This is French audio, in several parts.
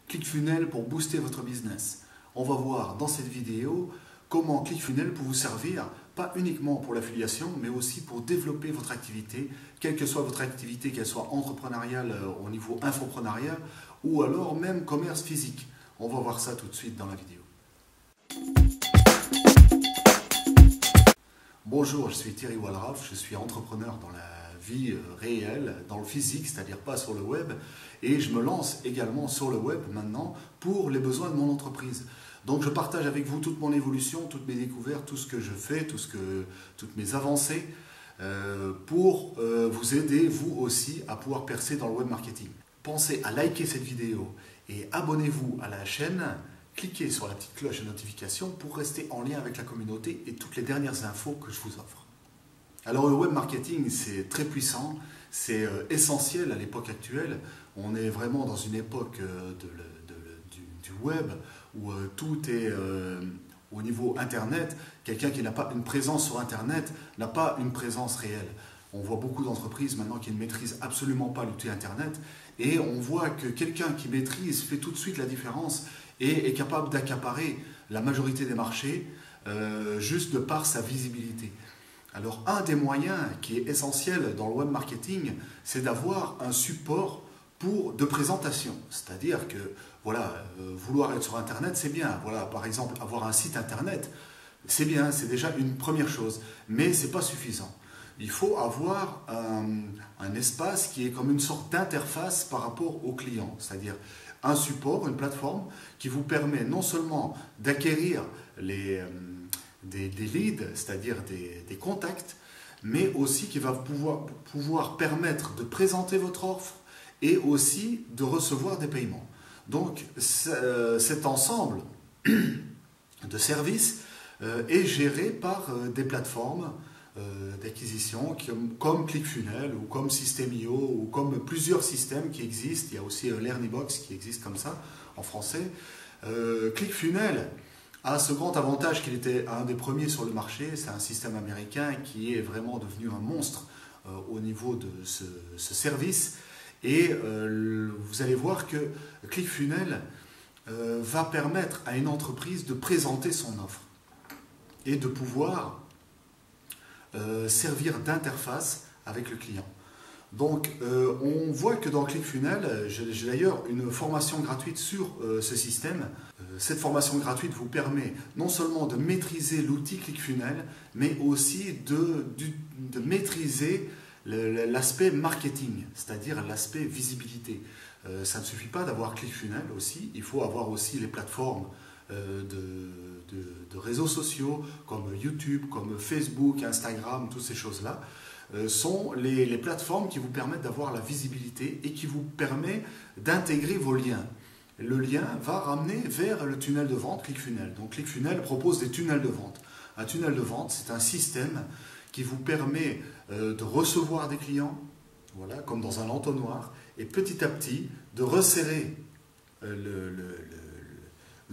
ClickFunnels pour booster votre business. On va voir dans cette vidéo comment ClickFunnels peut vous servir, pas uniquement pour l'affiliation, mais aussi pour développer votre activité, quelle que soit votre activité, qu'elle soit entrepreneuriale au niveau infopreneurial ou alors même commerce physique. On va voir ça tout de suite dans la vidéo. Bonjour, je suis Thierry Walraff, je suis entrepreneur dans la vie réelle, dans le physique, c'est-à-dire pas sur le web, et je me lance également sur le web maintenant pour les besoins de mon entreprise. Donc je partage avec vous toute mon évolution, toutes mes découvertes, tout ce que je fais, toutes mes avancées pour vous aider vous aussi à pouvoir percer dans le web marketing. Pensez à liker cette vidéo et abonnez-vous à la chaîne. Cliquez sur la petite cloche de notification pour rester en lien avec la communauté et toutes les dernières infos que je vous offre. Alors le web marketing, c'est très puissant, c'est essentiel à l'époque actuelle. On est vraiment dans une époque du web où tout est au niveau Internet. Quelqu'un qui n'a pas une présence sur Internet n'a pas une présence réelle. On voit beaucoup d'entreprises maintenant qui ne maîtrisent absolument pas l'outil Internet et on voit que quelqu'un qui maîtrise fait tout de suite la différence et est capable d'accaparer la majorité des marchés juste de par sa visibilité. Alors un des moyens qui est essentiel dans le web marketing, c'est d'avoir un support de présentation. C'est-à-dire que voilà, vouloir être sur Internet, c'est bien. Voilà, par exemple, avoir un site Internet, c'est bien, c'est déjà une première chose. Mais ce n'est pas suffisant. Il faut avoir un espace qui est comme une sorte d'interface par rapport au client. C'est-à-dire un support, une plateforme qui vous permet non seulement d'acquérir des leads, c'est-à-dire des contacts, mais aussi qui va pouvoir permettre de présenter votre offre et aussi de recevoir des paiements. Donc cet ensemble de services est géré par des plateformes d'acquisition comme ClickFunnels ou comme System.io ou comme plusieurs systèmes qui existent. Il y a aussi Learnybox qui existe comme ça en français. ClickFunnels a ce grand avantage qu'il était un des premiers sur le marché. C'est un système américain qui est vraiment devenu un monstre au niveau de ce service. Et vous allez voir que ClickFunnels va permettre à une entreprise de présenter son offre et de pouvoir servir d'interface avec le client. Donc on voit que dans ClickFunnels, j'ai d'ailleurs une formation gratuite sur ce système. Cette formation gratuite vous permet non seulement de maîtriser l'outil ClickFunnels, mais aussi de maîtriser l'aspect marketing, c'est-à-dire l'aspect visibilité. Ça ne suffit pas d'avoir ClickFunnels aussi, il faut avoir aussi les plateformes de réseaux sociaux comme YouTube, comme Facebook, Instagram, toutes ces choses-là sont les plateformes qui vous permettent d'avoir la visibilité et qui vous permettent d'intégrer vos liens. Le lien va ramener vers le tunnel de vente ClickFunnels. Donc ClickFunnels propose des tunnels de vente. Un tunnel de vente, c'est un système qui vous permet de recevoir des clients, voilà, comme dans un entonnoir, et petit à petit de resserrer le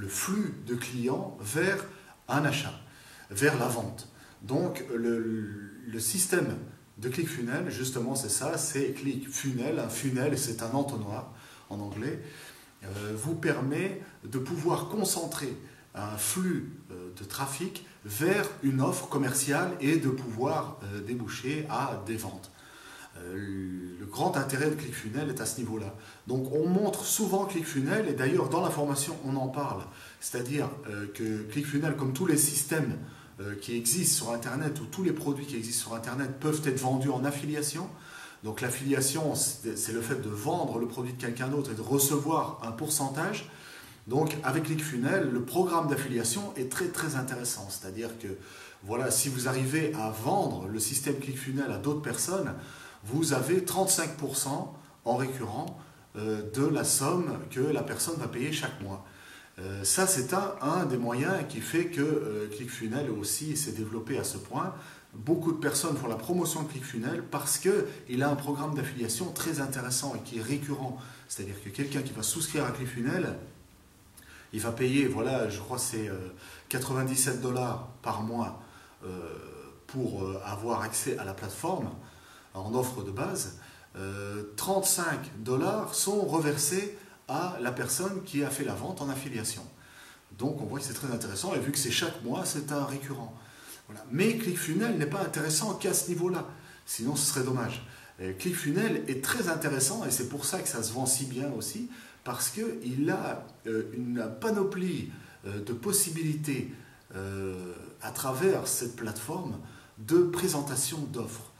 flux de clients vers un achat, vers la vente. Donc le système de ClickFunnels, justement c'est ça, c'est ClickFunnels, un funnel, c'est un entonnoir en anglais, vous permet de pouvoir concentrer un flux de trafic vers une offre commerciale et de pouvoir déboucher à des ventes. Le grand intérêt de ClickFunnels est à ce niveau-là. Donc on montre souvent ClickFunnels et d'ailleurs dans la formation on en parle. C'est-à-dire que ClickFunnels, comme tous les systèmes qui existent sur Internet ou tous les produits qui existent sur Internet peuvent être vendus en affiliation. Donc l'affiliation, c'est le fait de vendre le produit de quelqu'un d'autre et de recevoir un pourcentage. Donc avec ClickFunnels, le programme d'affiliation est très très intéressant. C'est-à-dire que voilà, si vous arrivez à vendre le système ClickFunnels à d'autres personnes, vous avez 35% en récurrent de la somme que la personne va payer chaque mois. Ça, c'est un des moyens qui fait que ClickFunnels aussi s'est développé à ce point. Beaucoup de personnes font la promotion de ClickFunnels parce qu'il a un programme d'affiliation très intéressant et qui est récurrent. C'est-à-dire que quelqu'un qui va souscrire à ClickFunnels, il va payer, voilà, je crois que c'est 97 $ par mois pour avoir accès à la plateforme en offre de base. 35 $ sont reversés à la personne qui a fait la vente en affiliation. Donc on voit que c'est très intéressant, et vu que c'est chaque mois, c'est un récurrent. Voilà. Mais ClickFunnels n'est pas intéressant qu'à ce niveau-là, sinon ce serait dommage. ClickFunnels est très intéressant, et c'est pour ça que ça se vend si bien aussi, parce qu'il a une panoplie de possibilités à travers cette plateforme de présentation d'offres,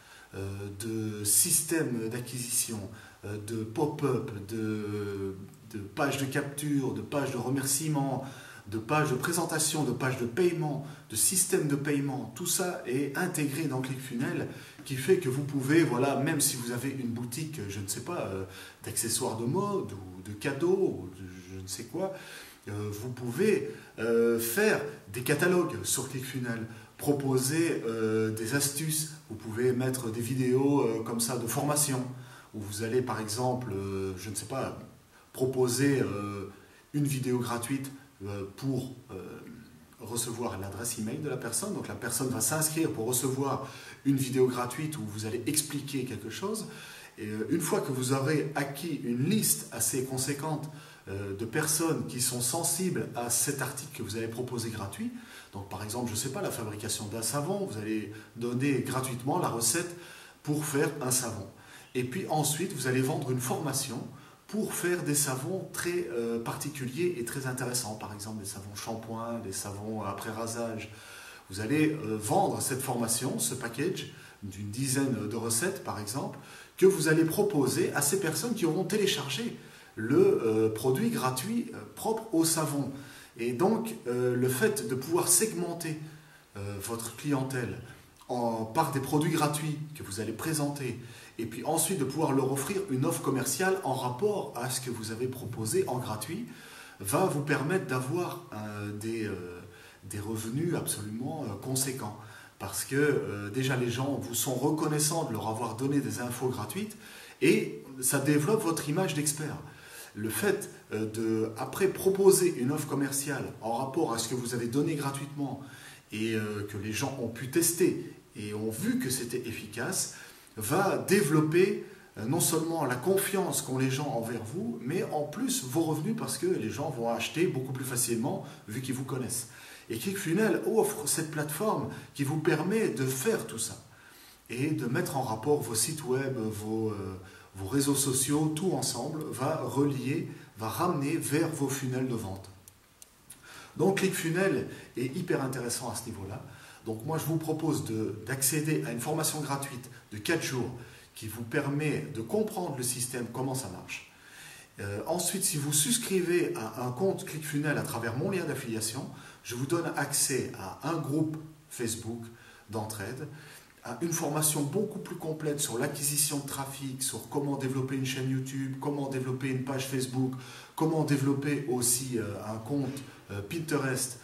de systèmes d'acquisition, de pop-up, de pages de capture, de pages de remerciement, de pages de présentation, de pages de paiement, de systèmes de paiement. Tout ça est intégré dans ClickFunnels, qui fait que vous pouvez, voilà, même si vous avez une boutique, je ne sais pas, d'accessoires de mode ou de cadeaux, ou de je ne sais quoi, vous pouvez faire des catalogues sur ClickFunnels, proposer des astuces, vous pouvez mettre des vidéos comme ça de formation, où vous allez par exemple, je ne sais pas, proposer une vidéo gratuite pour recevoir l'adresse email de la personne. Donc la personne va s'inscrire pour recevoir une vidéo gratuite où vous allez expliquer quelque chose. Et une fois que vous aurez acquis une liste assez conséquente de personnes qui sont sensibles à cet article que vous avez proposé gratuit, donc par exemple, je ne sais pas, la fabrication d'un savon, vous allez donner gratuitement la recette pour faire un savon. Et puis ensuite, vous allez vendre une formation pour faire des savons très particuliers et très intéressants. Par exemple, des savons shampoing, des savons après rasage. Vous allez vendre cette formation, ce package d'une dizaine de recettes par exemple, que vous allez proposer à ces personnes qui auront téléchargé le produit gratuit propre au savon. Et donc, le fait de pouvoir segmenter votre clientèle par des produits gratuits que vous allez présenter, et puis ensuite de pouvoir leur offrir une offre commerciale en rapport à ce que vous avez proposé en gratuit, va vous permettre d'avoir des revenus absolument conséquents. Parce que déjà les gens vous sont reconnaissants de leur avoir donné des infos gratuites, et ça développe votre image d'expert. Le fait après proposer une offre commerciale en rapport à ce que vous avez donné gratuitement et que les gens ont pu tester et ont vu que c'était efficace, va développer non seulement la confiance qu'ont les gens envers vous, mais en plus vos revenus, parce que les gens vont acheter beaucoup plus facilement vu qu'ils vous connaissent. Et ClickFunnels offre cette plateforme qui vous permet de faire tout ça et de mettre en rapport vos sites web, vos réseaux sociaux, tout ensemble va relier, va ramener vers vos funnels de vente. Donc ClickFunnels est hyper intéressant à ce niveau-là. Donc moi je vous propose d'accéder à une formation gratuite de 4 jours qui vous permet de comprendre le système, comment ça marche. Ensuite, si vous souscrivez à un compte ClickFunnels à travers mon lien d'affiliation, je vous donne accès à un groupe Facebook d'entraide, à une formation beaucoup plus complète sur l'acquisition de trafic, sur comment développer une chaîne YouTube, comment développer une page Facebook, comment développer aussi un compte Pinterest.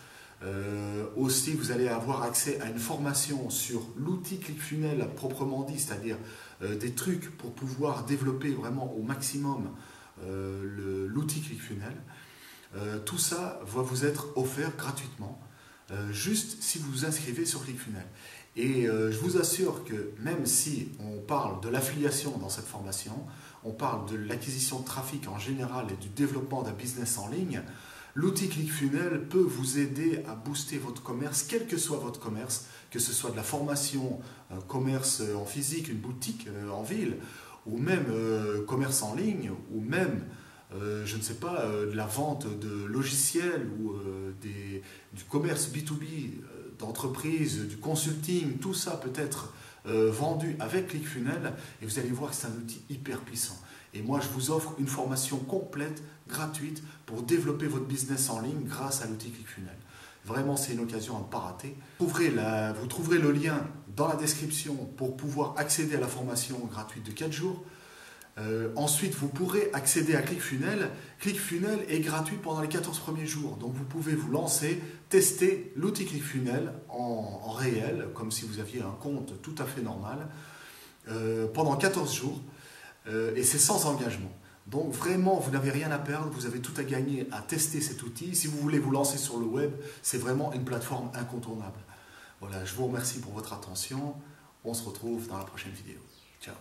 Aussi, vous allez avoir accès à une formation sur l'outil ClickFunnels proprement dit, c'est-à-dire des trucs pour pouvoir développer vraiment au maximum l'outil ClickFunnels. Tout ça va vous être offert gratuitement, juste si vous vous inscrivez sur ClickFunnels. Et je vous assure que même si on parle de l'affiliation dans cette formation, on parle de l'acquisition de trafic en général et du développement d'un business en ligne, l'outil ClickFunnels peut vous aider à booster votre commerce, quel que soit votre commerce, que ce soit de la formation, un commerce en physique, une boutique en ville, ou même commerce en ligne, ou même, je ne sais pas, de la vente de logiciels ou du commerce B2B, d'entreprise, du consulting, tout ça peut être vendu avec ClickFunnels, et vous allez voir que c'est un outil hyper puissant. Et moi, je vous offre une formation complète, gratuite, pour développer votre business en ligne grâce à l'outil ClickFunnels. Vraiment, c'est une occasion à ne pas rater. Vous trouverez le lien dans la description pour pouvoir accéder à la formation gratuite de 4 jours. Ensuite, vous pourrez accéder à ClickFunnels. ClickFunnels est gratuit pendant les 14 premiers jours. Donc, vous pouvez vous lancer, tester l'outil ClickFunnels en réel, comme si vous aviez un compte tout à fait normal, pendant 14 jours. Et c'est sans engagement. Donc vraiment, vous n'avez rien à perdre, vous avez tout à gagner à tester cet outil. Si vous voulez vous lancer sur le web, c'est vraiment une plateforme incontournable. Voilà, je vous remercie pour votre attention. On se retrouve dans la prochaine vidéo. Ciao.